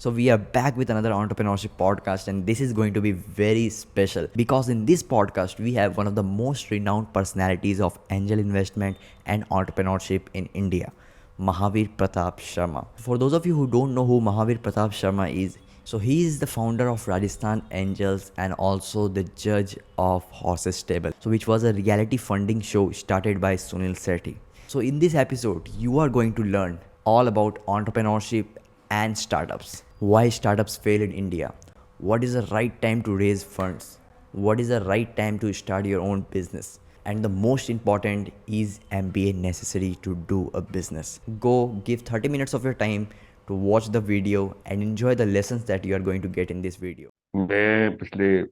So we are back with another entrepreneurship podcast, and this is going to be very special because in this podcast we have one of the most renowned personalities of angel investment and entrepreneurship in India, Mahavir Pratap Sharma. For those of you who don't know who Mahavir Pratap Sharma is, so he is the founder of Rajasthan Angels and also the judge of Horses Stable, so which was a reality funding show started by Sunil Sethi. So in this episode, you are going to learn all about entrepreneurship and startups. Why startups fail in India? What is the right time to raise funds? What is the right time to start your own business? And the most important, is MBA necessary to do a business? Go give 30 minutes of your time to watch the video and enjoy the lessons that you are going to get in this video. मैं पिछले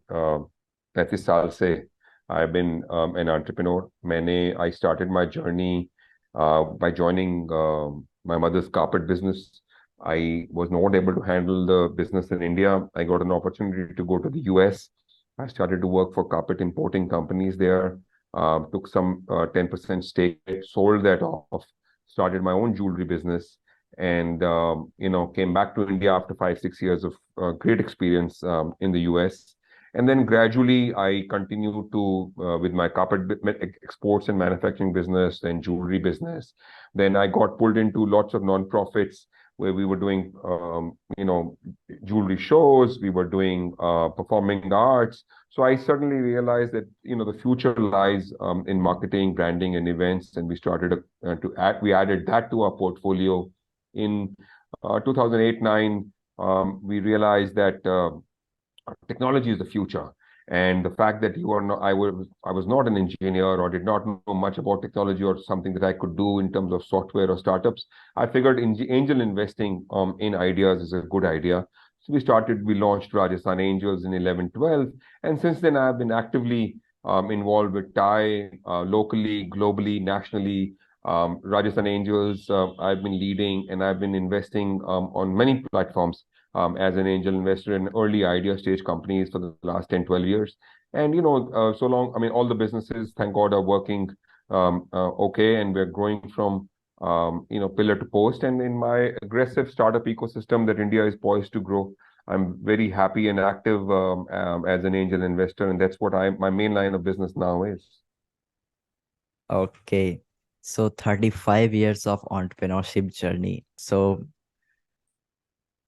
35 साल से I've been an entrepreneur. I started my journey by joining my mother's carpet business. I was not able to handle the business in India. I got an opportunity to go to the US. I started to work for carpet importing companies there. Took some 10% stake, sold that off, started my own jewelry business, and came back to India after 5 6 years of great experience in the US. And then gradually I continued to with my carpet exports and manufacturing business and jewelry business. Then I got pulled into lots of nonprofits where we were doing jewelry shows, we were doing performing arts. So I suddenly realized that the future lies in marketing, branding, and events, and we started we added that to our portfolio in 2008-9. We realized that technology is the future, and the fact that you are not, I was not an engineer or did not know much about technology or something that I could do in terms of software or startups. I figured angel investing in ideas is a good idea. So we launched Rajasthan Angels in 11-12, and since then I've been actively involved with TIE locally, globally, nationally. Rajasthan Angels, I've been leading, and I've been investing on many platforms as an angel investor in early idea stage companies for the last 10, 12 years. And, so long, I mean, all the businesses, thank God, are working okay, and we're growing from, pillar to post. And in my aggressive startup ecosystem that India is poised to grow, I'm very happy and active as an angel investor. And that's what my main line of business now is. Okay, so 35 years of entrepreneurship journey. So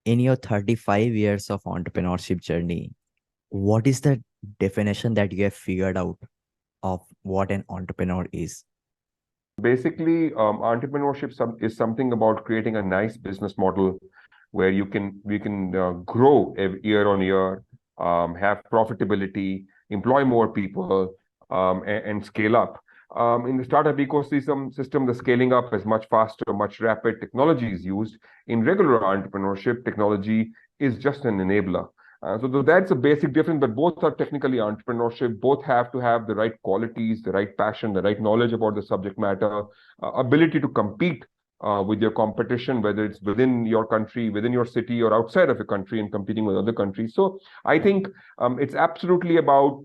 in your 35 years of entrepreneurship journey, what is the definition that you have figured out of what an entrepreneur is? Basically, entrepreneurship is something about creating a nice business model where we can grow year on year, have profitability, employ more people, and scale up. In the startup ecosystem, the scaling up is much faster, much rapid. Technology is used. In regular entrepreneurship, technology is just an enabler. So that's a basic difference, but both are technically entrepreneurship. Both have to have the right qualities, the right passion, the right knowledge about the subject matter, ability to compete with your competition, whether it's within your country, within your city, or outside of your country and competing with other countries. So I think it's absolutely about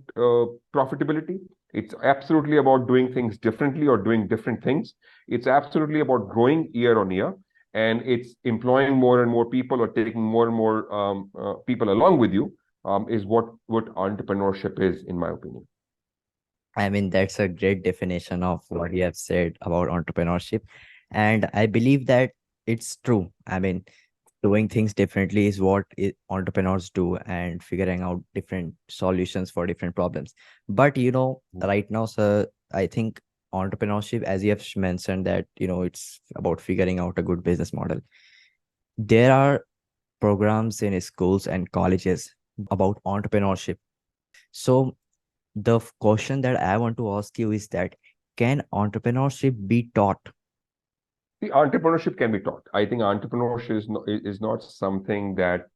profitability. It's absolutely about doing things differently or doing different things. It's absolutely about growing year on year, and it's employing more and more people or taking more and more people along with you, is what entrepreneurship is, in my opinion. I mean, that's a great definition of what you have said about entrepreneurship. And I believe that it's true. I mean, doing things differently is what entrepreneurs do, and figuring out different solutions for different problems. But, right now, sir, I think entrepreneurship, as you have mentioned, that, it's about figuring out a good business model. There are programs in schools and colleges about entrepreneurship. So the question that I want to ask you is that, can entrepreneurship be taught? The entrepreneurship can be taught. I think entrepreneurship is not something that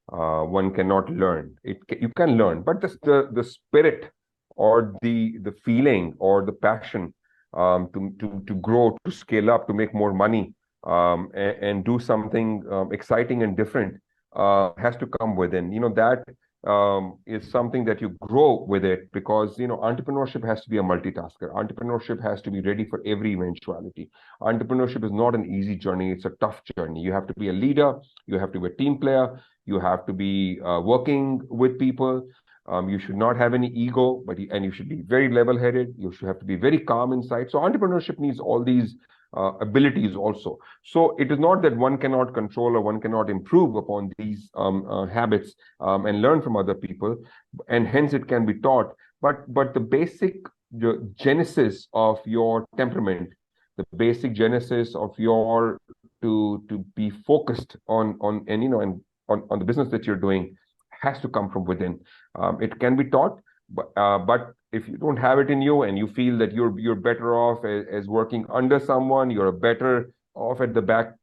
one cannot learn. You can learn, but the spirit or the feeling or the passion to grow, to scale up, to make more money, and do something exciting and different has to come within. That is something that you grow with it, because entrepreneurship has to be a multitasker. Entrepreneurship has to be ready for every eventuality. Entrepreneurship is not an easy journey, it's a tough journey. You have to be a leader, you have to be a team player, you have to be working with people. You should not have any ego, and you should be very level-headed. You should have to be very calm inside. So entrepreneurship needs all these abilities also. So it is not that one cannot control or one cannot improve upon these habits and learn from other people, and hence it can be taught. But the basic genesis of your temperament, the basic genesis of your to be focused on and on the business that you're doing has to come from within. It can be taught, but if you don't have it in you and you feel that you're better off as working under someone, you're better off at the back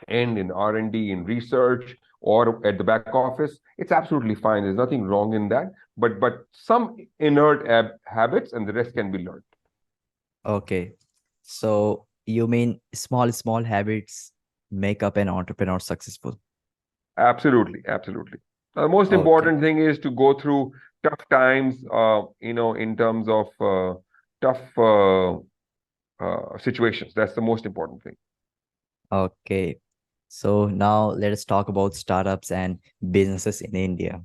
end in R&D, in research, or at the back office, it's absolutely fine. There's nothing wrong in that. But some inert habits and the rest can be learned. Okay. So you mean small habits make up an entrepreneur successful? Absolutely, absolutely. The most Okay. important thing is to go through tough times, in terms of tough situations. That's the most important thing. Okay. So now let us talk about startups and businesses in India.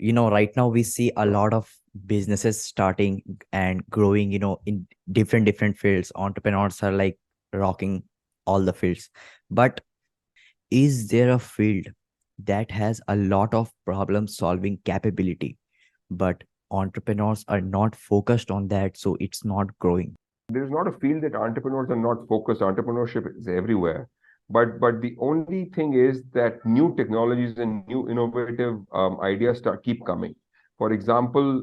Right now we see a lot of businesses starting and growing, in different fields. Entrepreneurs are like rocking all the fields. But is there a field that has a lot of problem solving capability, but entrepreneurs are not focused on that, so it's not growing? There's not a field that entrepreneurs are not focused. Entrepreneurship is everywhere. But the only thing is that new technologies and new innovative ideas keep coming. For example,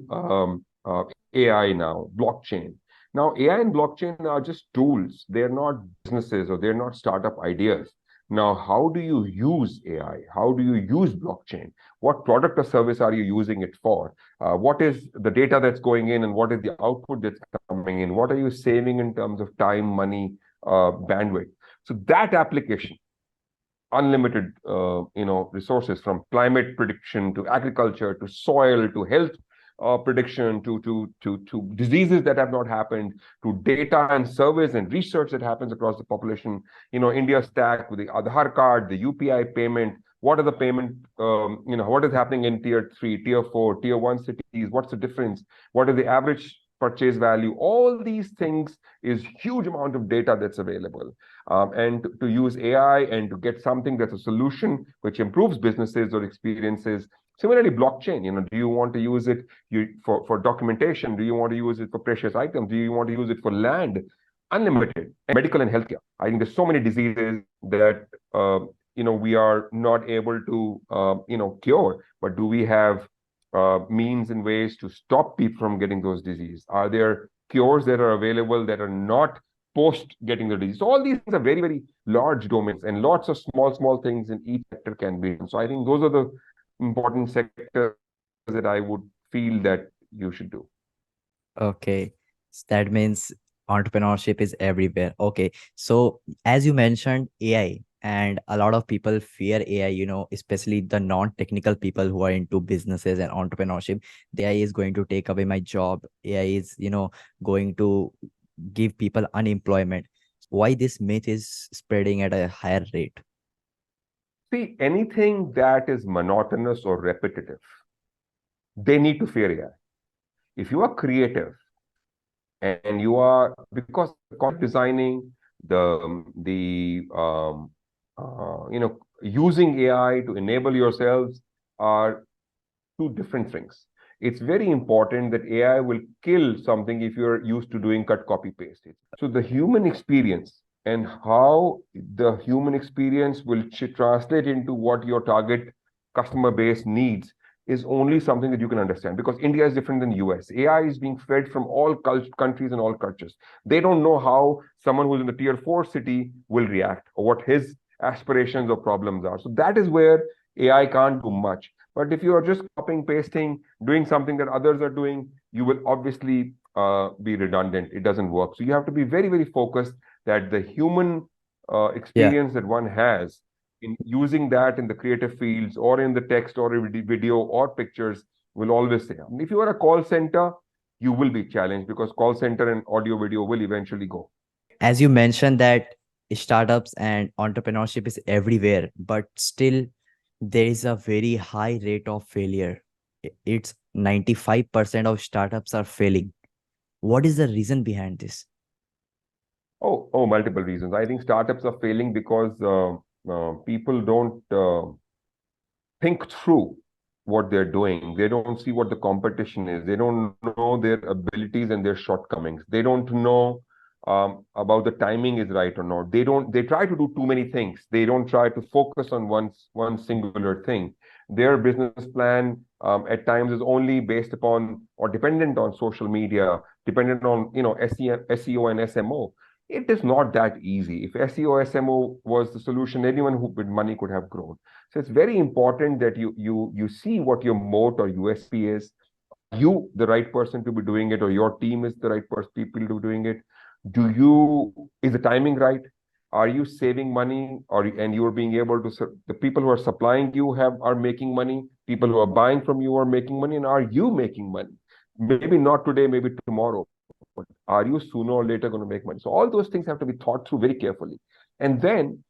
AI now, blockchain. Now, AI and blockchain are just tools. They're not businesses or they're not startup ideas. Now, how do you use AI? How do you use blockchain? What product or service are you using it for? What is the data that's going in and what is the output that's coming in? What are you saving in terms of time, money, bandwidth? So that application, unlimited, resources, from climate prediction to agriculture to soil to health prediction to diseases that have not happened, to data and service and research that happens across the population. India stack with the Aadhaar card, the UPI payment. What are the payment? What is happening in tier 3, tier 4, tier 1 cities? What's the difference? What is the average purchase value? All these things is huge amount of data that's available. And to use AI and to get something that's a solution which improves businesses or experiences. Similarly, blockchain, do you want to use it for documentation? Do you want to use it for precious items? Do you want to use it for land? Unlimited. And medical and healthcare. I think there's so many diseases that we are not able to cure, but do we have means and ways to stop people from getting those diseases? Are there cures that are available that are not post getting the disease? So all these are very, very large domains, and lots of small things in each sector can be. So I think those are the important sectors that I would feel that you should do. Okay. That means entrepreneurship is everywhere. Okay. So as you mentioned, AI, and a lot of people fear AI, especially the non-technical people who are into businesses and entrepreneurship. The AI is going to take away my job. AI is, going to give people unemployment. Why this myth is spreading at a higher rate? See, anything that is monotonous or repetitive, they need to fear AI. If you are creative and you are, because content designing, using AI to enable yourselves are two different things. It's very important that AI will kill something if you're used to doing cut, copy, paste. So the human experience and how the human experience will translate into what your target customer base needs is only something that you can understand, because India is different than US. AI is being fed from all countries and all cultures. They don't know how someone who's in the tier 4 city will react or what his aspirations or problems are. So that is where AI can't do much. But if you are just copying, pasting, doing something that others are doing, you will obviously be redundant. It doesn't work. So you have to be very, very focused that the human Yeah. experience that one has in using that in the creative fields or in the text or in video or pictures will always say. If you are a call center, you will be challenged because call center and audio video will eventually go. As you mentioned that startups and entrepreneurship is everywhere, but still there is a very high rate of failure. It's 95% of startups are failing. What is the reason behind this? Multiple reasons. I think startups are failing because people don't think through what they're doing. They don't see what the competition is. They don't know their abilities and their shortcomings. They don't know about the timing is right or not. They try to do too many things. They don't try to focus on one singular thing. Their business plan at times is only based upon or dependent on social media, dependent on SEO and SMO. It is not that easy. If SEO SMO was the solution, anyone who with money could have grown. So it's very important that you see what your moat or USP is. You the right person to be doing it, or your team is the right person people to be doing it. Is the timing right? Are you saving money, or and you are being able to the people who are supplying you are making money? People who are buying from you are making money, and are you making money? Maybe not today, maybe tomorrow, but are you sooner or later going to make money? So all those things have to be thought through very carefully. And then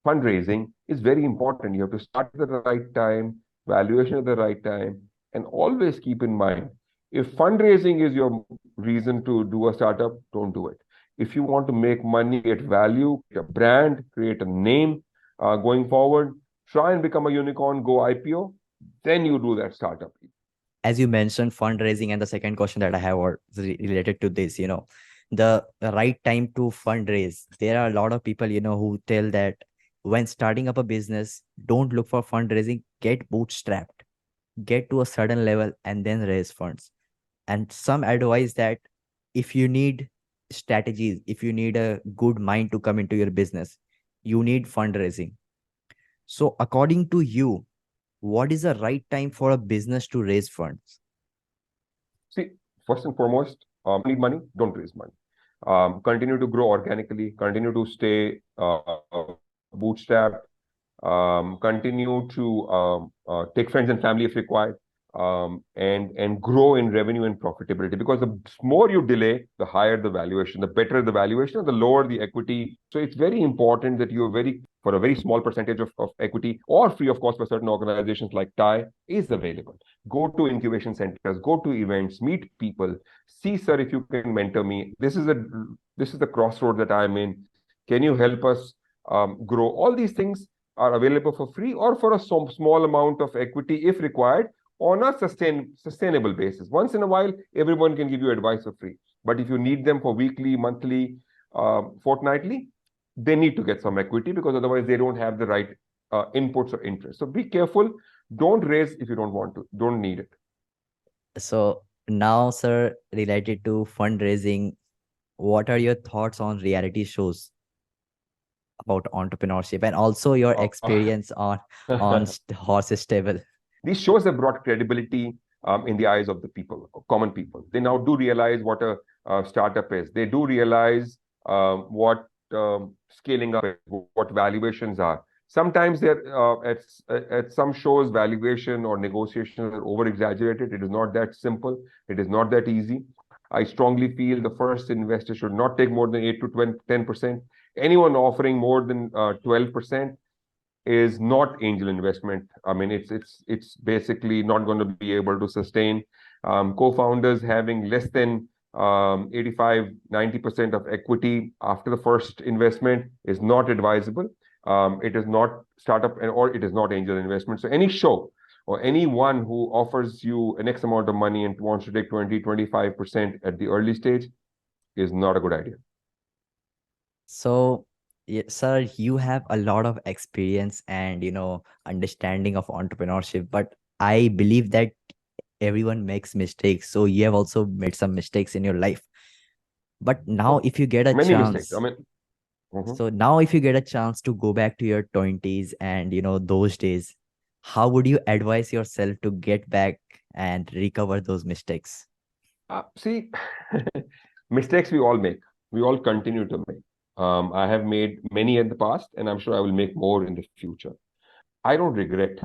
fundraising is very important. You have to start at the right time, valuation at the right time, and always keep in mind if fundraising is your reason to do a startup, don't do it. If you want to make money, get value, create a brand, create a name going forward, try and become a unicorn, go IPO, then you do that startup. As you mentioned fundraising, and the second question that I have related to this, the right time to fundraise. There are a lot of people, who tell that when starting up a business, don't look for fundraising, get bootstrapped, get to a certain level and then raise funds. And some advise that if you need strategies, if you need a good mind to come into your business, you need fundraising. So according to you, what is the right time for a business to raise funds? See, first and foremost, need money, don't raise money. Continue to grow organically, continue to stay bootstrapped, continue to take friends and family if required, and grow in revenue and profitability. Because the more you delay, the higher the valuation, the better the valuation, the lower the equity. So it's very important that you're for a very small percentage of equity or free of cost for certain organizations like TIE is available. Go to incubation centers, go to events, meet people, see, sir, if you can mentor me. This is the crossroad that I'm in. Can you help us grow? All these things are available for free or for a small amount of equity if required on a sustainable basis. Once in a while, everyone can give you advice for free. But if you need them for weekly, monthly, fortnightly, they need to get some equity because otherwise they don't have the right inputs or interest. So be careful. Don't raise if you don't want to. Don't need it. So now, sir, related to fundraising, what are your thoughts on reality shows about entrepreneurship and also your experience on horses stable? These shows have brought credibility in the eyes of the people, common people. They now do realize what a startup is. They do realize what scaling up is, what valuations are. Sometimes at some shows, valuation or negotiations are over exaggerated. It is not that simple. It is not that easy. I strongly feel the first investor should not take more than 8 to 10%. Anyone offering more than 12% is not angel investment. I mean, it's basically not going to be able to sustain. Co-founders having less than 85, 90% of equity after the first investment is not advisable. It is not startup or it is not angel investment. So any show or anyone who offers you an X amount of money and wants to take 20, 25% at the early stage is not a good idea. So, sir, you have a lot of experience and understanding of entrepreneurship, but I believe that everyone makes mistakes. So you have also made some mistakes in your life. But now, Oh, if you get a many mistakes. I chance, mean, mhm. so now if you get a chance to go back to your 20s and those days, how would you advise yourself to get back and recover those mistakes? See, mistakes we all make. We all continue to make. I have made many in the past, and I'm sure I will make more in the future. I don't regret.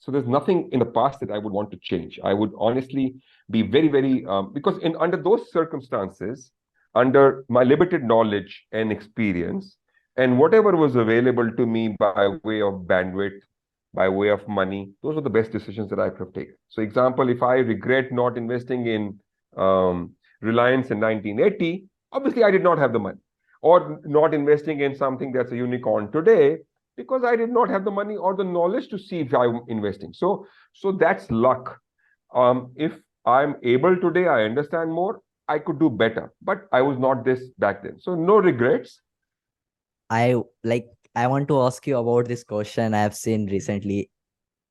So there's nothing in the past that I would want to change. I would honestly be very, very because in under those circumstances, under my limited knowledge and experience, and whatever was available to me by way of bandwidth, by way of money, those were the best decisions that I could have taken. So, example, if I regret not investing in Reliance in 1980, obviously I did not have the money, or not investing in something that's a unicorn today because I did not have the money or the knowledge to see if I'm investing. So that's luck. If I'm able today, I understand more. I could do better, but I was not this back then. So no regrets. I like I want to ask you about this question I have seen recently.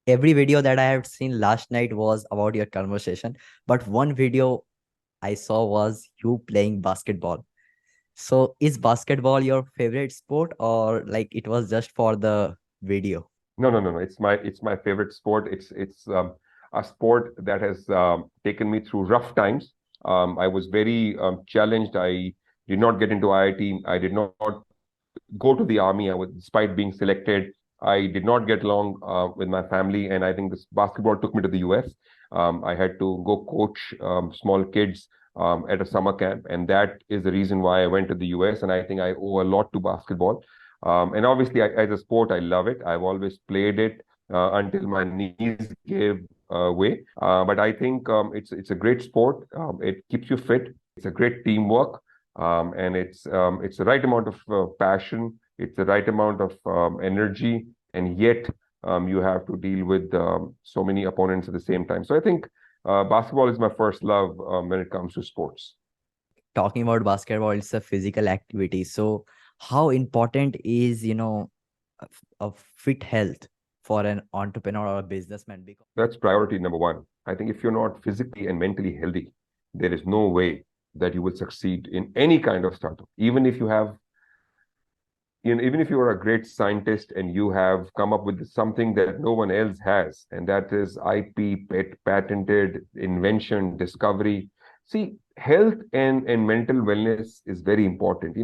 Every video that I have seen last night was about your conversation, but one video I saw was you playing basketball. So is basketball your favorite sport, or like it was just for the video? No, no, no, no. It's my favorite sport. It's a sport that has taken me through rough times. I was very challenged. I did not get into IIT. I did not go to the army. Despite being selected, I did not get along with my family, and I think this basketball took me to the US. I had to go coach small kids at a summer camp, and that is the reason why I went to the US. And I think I owe a lot to basketball. And obviously, as a sport, I love it. I've always played it until my knees gave way. But I think it's a great sport. It keeps you fit. It's a great teamwork, and it's the right amount of passion. It's the right amount of energy, and yet you have to deal with so many opponents at the same time. So I think basketball is my first love when it comes to sports. Talking about basketball, it's a physical activity. So how important is, a fit health for an entrepreneur or a businessman? Because That's priority number one. I think if you're not physically and mentally healthy, there is no way that you will succeed in any kind of startup. Even if you are a great scientist and you have come up with something that no one else has, and that is IP, patented invention, discovery. See, health and mental wellness is very important.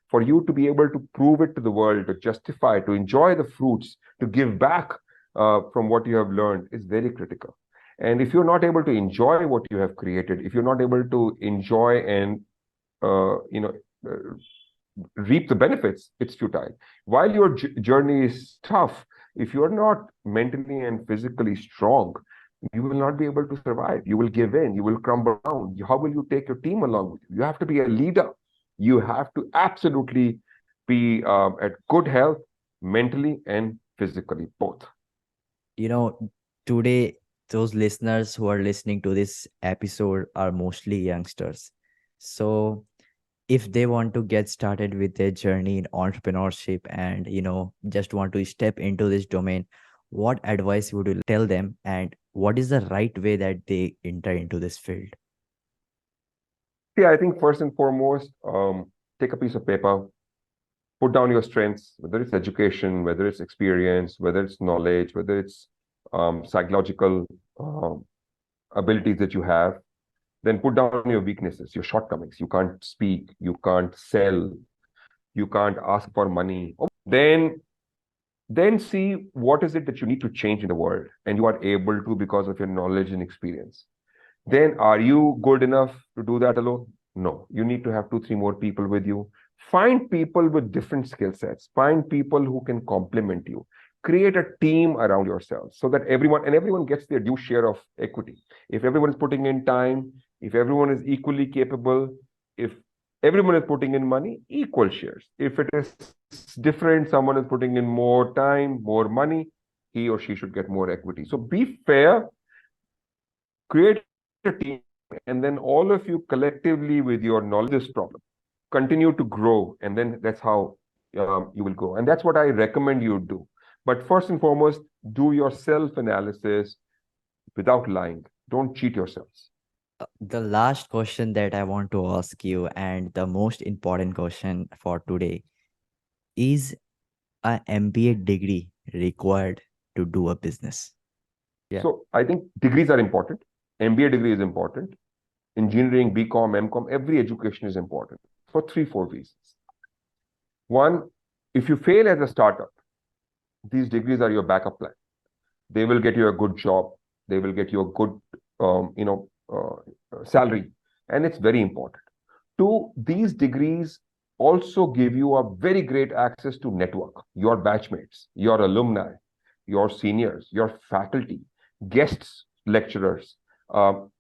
For you to be able to prove it to the world, to justify, to enjoy the fruits, to give back from what you have learned is very critical. And if you're not able to enjoy what you have created, if you're not able to enjoy and uh, you know uh, reap the benefits, it's futile. While your journey is tough, if you're not mentally and physically strong, you will not be able to survive. You will give in, you will crumble down. How will you take your team along with you? You have to be a leader. You have to absolutely be at good health, mentally and physically, both. you know today those listeners who are listening to this episode are mostly youngsters. So if they want to get started with their journey in entrepreneurship and just want to step into this domain, what advice would you tell them, and what is the right way that they enter into this field? Yeah, I think first and foremost, take a piece of paper, put down your strengths, whether it's education, whether it's experience, whether it's knowledge, whether it's psychological abilities that you have. Then put down your weaknesses, your shortcomings. You can't speak, you can't sell, you can't ask for money. Then see what is it that you need to change in the world, and you are able to because of your knowledge and experience. Then are you good enough to do that alone? No, you need to have two, three more people with you. Find people with different skill sets. Find people who can complement you. Create a team around yourself so that everyone gets their due share of equity. If everyone is putting in time, if everyone is equally capable, if everyone is putting in money, equal shares. If it is different, someone is putting in more time, more money, he or she should get more equity. So be fair, create a team, and then all of you collectively with your knowledge this problem continue to grow, and then that's how you will grow. And that's what I recommend you do. But first and foremost, do your self analysis without lying. Don't cheat yourselves. The last question that I want to ask you, and the most important question for today, is a MBA degree required to do a business? Yeah. So I think degrees are important. MBA degree is important. Engineering, BCom, MCom, every education is important for three, four reasons. One, if you fail as a startup, these degrees are your backup plan. They will get you a good job. They will get you a good, salary, and it's very important. Two, these degrees also give you a very great access to network, your batchmates, your alumni, your seniors, your faculty, guests, lecturers,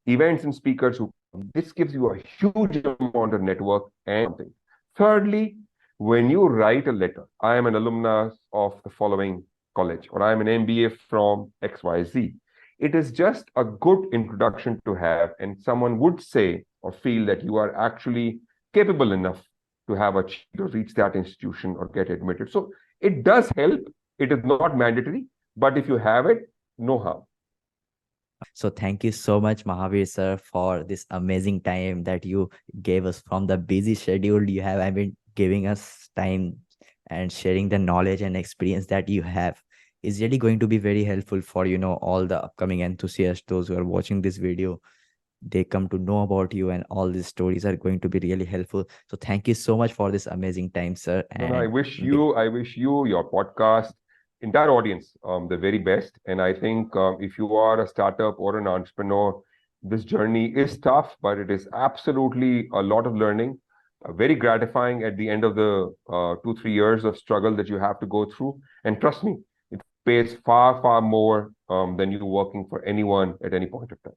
events and speakers who this gives you a huge amount of network and something. Thirdly, when you write a letter, I am an alumnus of the following college, or I am an MBA from XYZ. It is just a good introduction to have, and someone would say or feel that you are actually capable enough to have achieved or reach that institution or get admitted. So it does help. It is not mandatory, but if you have it, no harm. So thank you so much, Mahavir sir, for this amazing time that you gave us from the busy schedule you have. I mean, giving us time and sharing the knowledge and experience that you have is really going to be very helpful for, all the upcoming enthusiasts, those who are watching this video. They come to know about you, and all these stories are going to be really helpful. So thank you so much for this amazing time, sir. No, no, And I wish you, your podcast, entire audience, the very best. And I think if you are a startup or an entrepreneur, this journey is tough, but it is absolutely a lot of learning, very gratifying at the end of the 2, 3 years of struggle that you have to go through. And trust me, it pays far, far more than you working for anyone at any point of time.